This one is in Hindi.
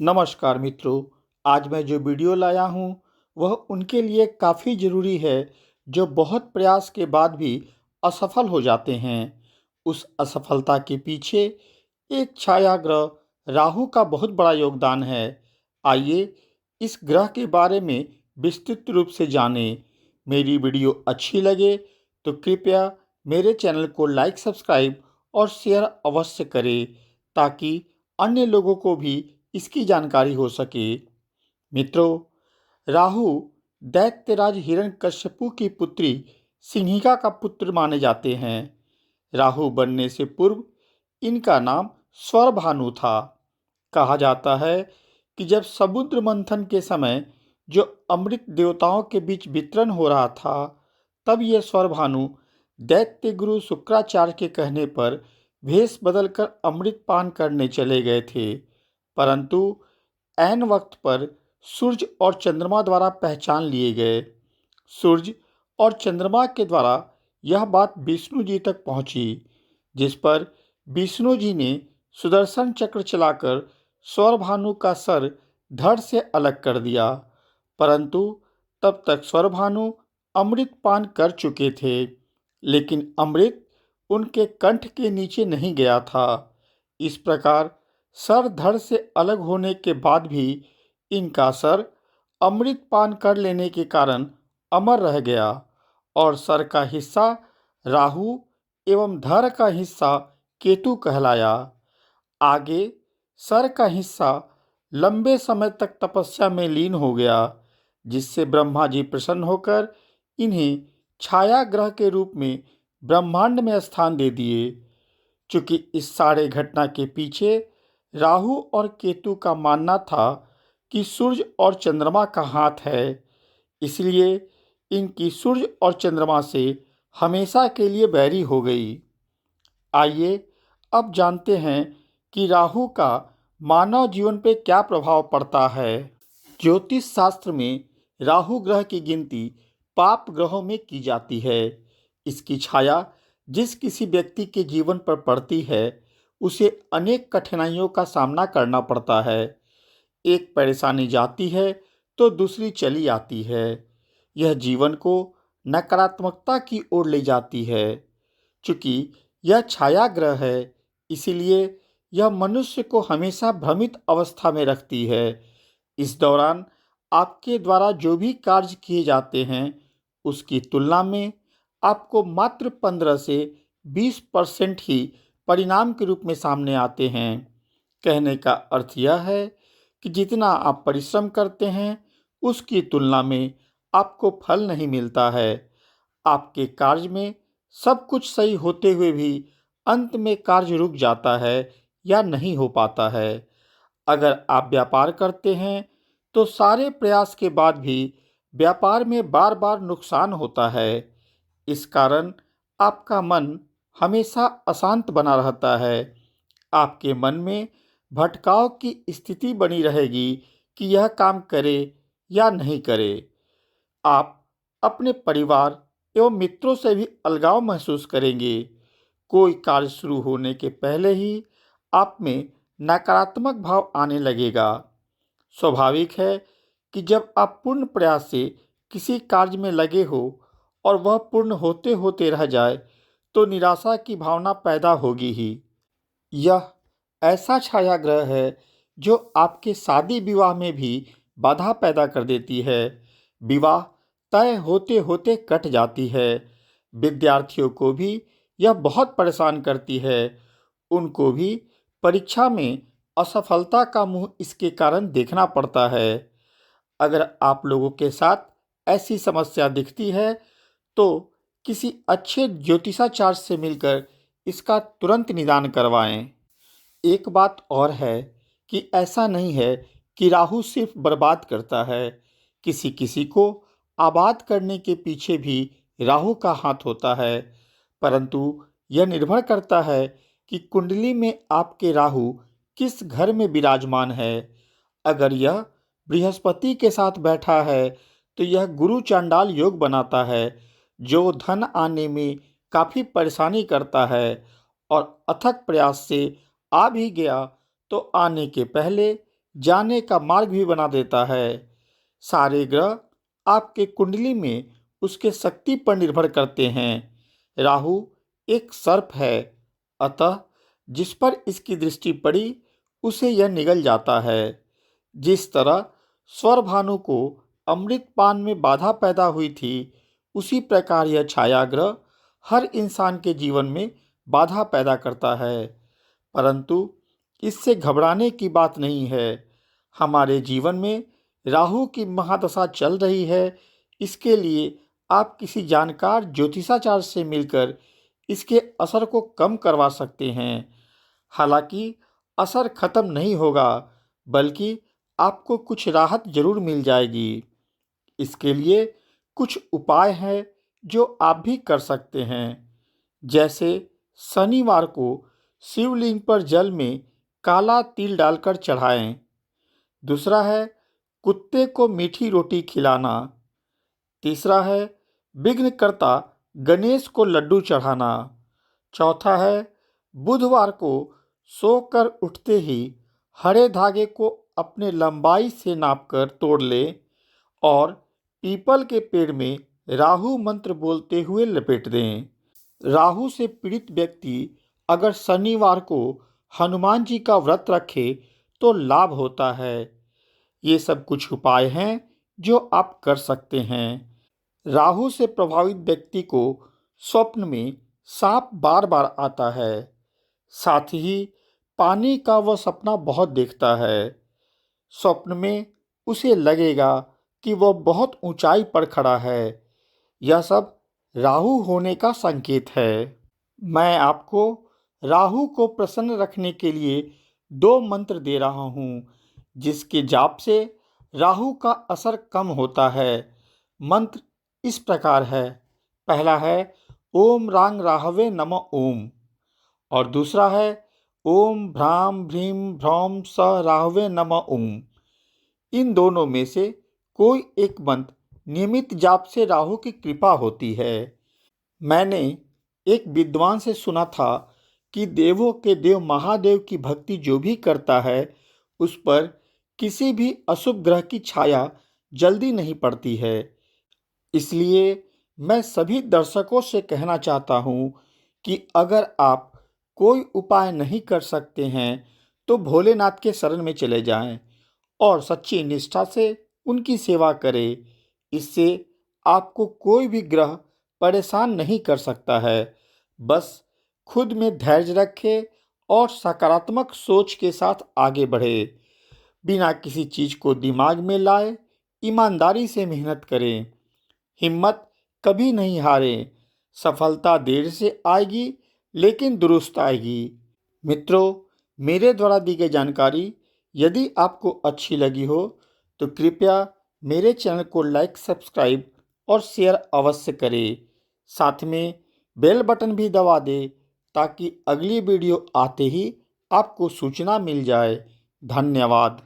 नमस्कार मित्रों, आज मैं जो वीडियो लाया हूँ वह उनके लिए काफ़ी ज़रूरी है जो बहुत प्रयास के बाद भी असफल हो जाते हैं। उस असफलता के पीछे एक छाया ग्रह राहु का बहुत बड़ा योगदान है। आइए इस ग्रह के बारे में विस्तृत रूप से जानें। मेरी वीडियो अच्छी लगे तो कृपया मेरे चैनल को लाइक, सब्सक्राइब और शेयर अवश्य करें ताकि अन्य लोगों को भी इसकी जानकारी हो सके। मित्रों, राहु दैत्यराज हिरण्यकश्यपु की पुत्री सिंहिका का पुत्र माने जाते हैं। राहु बनने से पूर्व इनका नाम स्वरभानु था। कहा जाता है कि जब समुद्र मंथन के समय जो अमृत देवताओं के बीच वितरण हो रहा था, तब ये स्वरभानु दैत्य गुरु शुक्राचार्य के कहने पर भेष बदलकर अमृत पान करने चले गए थे। परंतु ऐन वक्त पर सूर्य और चंद्रमा द्वारा पहचान लिए गए। सूर्य और चंद्रमा के द्वारा यह बात विष्णु जी तक पहुंची, जिस पर विष्णु जी ने सुदर्शन चक्र चलाकर स्वरभानु का सर धड़ से अलग कर दिया। परंतु तब तक स्वरभानु अमृत पान कर चुके थे, लेकिन अमृत उनके कंठ के नीचे नहीं गया था। इस प्रकार सर धड़ से अलग होने के बाद भी इनका सर अमृत पान कर लेने के कारण अमर रह गया और सर का हिस्सा राहु एवं धड़ का हिस्सा केतु कहलाया। आगे सर का हिस्सा लंबे समय तक तपस्या में लीन हो गया, जिससे ब्रह्मा जी प्रसन्न होकर इन्हें छाया ग्रह के रूप में ब्रह्मांड में स्थान दे दिए। चूंकि इस सारे घटना के पीछे राहु और केतु का मानना था कि सूर्य और चंद्रमा का हाथ है, इसलिए इनकी सूर्य और चंद्रमा से हमेशा के लिए बैरी हो गई। आइए अब जानते हैं कि राहु का मानव जीवन पे क्या प्रभाव पड़ता है। ज्योतिष शास्त्र में राहु ग्रह की गिनती पाप ग्रहों में की जाती है। इसकी छाया जिस किसी व्यक्ति के जीवन पर पड़ती है, उसे अनेक कठिनाइयों का सामना करना पड़ता है। एक परेशानी जाती है तो दूसरी चली आती है। यह जीवन को नकारात्मकता की ओर ले जाती है। चूंकि यह छाया ग्रह है, इसीलिए यह मनुष्य को हमेशा भ्रमित अवस्था में रखती है। इस दौरान आपके द्वारा जो भी कार्य किए जाते हैं, उसकी तुलना में आपको मात्र 15 से 20% ही परिणाम के रूप में सामने आते हैं। कहने का अर्थ यह है कि जितना आप परिश्रम करते हैं, उसकी तुलना में आपको फल नहीं मिलता है। आपके कार्य में सब कुछ सही होते हुए भी अंत में कार्य रुक जाता है या नहीं हो पाता है। अगर आप व्यापार करते हैं तो सारे प्रयास के बाद भी व्यापार में बार बार नुकसान होता है। इस कारण आपका मन हमेशा अशांत बना रहता है। आपके मन में भटकाव की स्थिति बनी रहेगी कि यह काम करे या नहीं करे। आप अपने परिवार एवं मित्रों से भी अलगाव महसूस करेंगे। कोई कार्य शुरू होने के पहले ही आप में नकारात्मक भाव आने लगेगा। स्वाभाविक है कि जब आप पूर्ण प्रयास से किसी कार्य में लगे हो और वह पूर्ण होते होते रह जाए, तो निराशा की भावना पैदा होगी ही। यह ऐसा छाया ग्रह है जो आपके शादी विवाह में भी बाधा पैदा कर देती है। विवाह तय होते होते कट जाती है। विद्यार्थियों को भी यह बहुत परेशान करती है। उनको भी परीक्षा में असफलता का मुंह इसके कारण देखना पड़ता है। अगर आप लोगों के साथ ऐसी समस्या दिखती है तो किसी अच्छे ज्योतिषाचार्य से मिलकर इसका तुरंत निदान करवाएं। एक बात और है कि ऐसा नहीं है कि राहु सिर्फ बर्बाद करता है। किसी किसी को आबाद करने के पीछे भी राहु का हाथ होता है, परंतु यह निर्भर करता है कि कुंडली में आपके राहु किस घर में विराजमान है। अगर यह बृहस्पति के साथ बैठा है तो यह गुरु चांडाल योग बनाता है, जो धन आने में काफ़ी परेशानी करता है और अथक प्रयास से आ भी गया तो आने के पहले जाने का मार्ग भी बना देता है। सारे ग्रह आपके कुंडली में उसके शक्ति पर निर्भर करते हैं। राहु एक सर्प है, अतः जिस पर इसकी दृष्टि पड़ी उसे यह निगल जाता है। जिस तरह स्वरभानु को अमृतपान में बाधा पैदा हुई थी, उसी प्रकार यह छायाग्रह हर इंसान के जीवन में बाधा पैदा करता है। परंतु इससे घबराने की बात नहीं है। हमारे जीवन में राहु की महादशा चल रही है, इसके लिए आप किसी जानकार ज्योतिषाचार्य से मिलकर इसके असर को कम करवा सकते हैं। हालांकि असर खत्म नहीं होगा, बल्कि आपको कुछ राहत जरूर मिल जाएगी। इसके लिए कुछ उपाय हैं जो आप भी कर सकते हैं। जैसे शनिवार को शिवलिंग पर जल में काला तिल डालकर चढ़ाएं। दूसरा है कुत्ते को मीठी रोटी खिलाना। तीसरा है विघ्नकर्ता गणेश को लड्डू चढ़ाना। चौथा है बुधवार को सोकर उठते ही हरे धागे को अपने लंबाई से नापकर तोड़ लें और पीपल के पेड़ में राहु मंत्र बोलते हुए लपेट दें। राहु से पीड़ित व्यक्ति अगर शनिवार को हनुमान जी का व्रत रखे तो लाभ होता है। ये सब कुछ उपाय हैं जो आप कर सकते हैं। राहु से प्रभावित व्यक्ति को स्वप्न में सांप बार बार आता है। साथ ही पानी का वह सपना बहुत देखता है। स्वप्न में उसे लगेगा कि वह बहुत ऊंचाई पर खड़ा है। यह सब राहु होने का संकेत है। मैं आपको राहु को प्रसन्न रखने के लिए 2 मंत्र दे रहा हूँ, जिसके जाप से राहु का असर कम होता है। मंत्र इस प्रकार है। पहला है ओम रांग राहवे नमः ओम, और दूसरा है ओम भ्राम भ्रीम भ्रौम स राहवे नमः ओम। इन दोनों में से कोई एक मंत्र नियमित जाप से राहु की कृपा होती है। मैंने एक विद्वान से सुना था कि देवों के देव महादेव की भक्ति जो भी करता है, उस पर किसी भी अशुभ ग्रह की छाया जल्दी नहीं पड़ती है। इसलिए मैं सभी दर्शकों से कहना चाहता हूँ कि अगर आप कोई उपाय नहीं कर सकते हैं तो भोलेनाथ के शरण में चले जाएं और सच्ची निष्ठा से उनकी सेवा करें। इससे आपको कोई भी ग्रह परेशान नहीं कर सकता है। बस खुद में धैर्य रखें और सकारात्मक सोच के साथ आगे बढ़े। बिना किसी चीज़ को दिमाग में लाए ईमानदारी से मेहनत करें। हिम्मत कभी नहीं हारें। सफलता देर से आएगी लेकिन दुरुस्त आएगी। मित्रों, मेरे द्वारा दी गई जानकारी यदि आपको अच्छी लगी हो तो कृपया मेरे चैनल को लाइक, सब्सक्राइब और शेयर अवश्य करें। साथ में बेल बटन भी दबा दें ताकि अगली वीडियो आते ही आपको सूचना मिल जाए। धन्यवाद।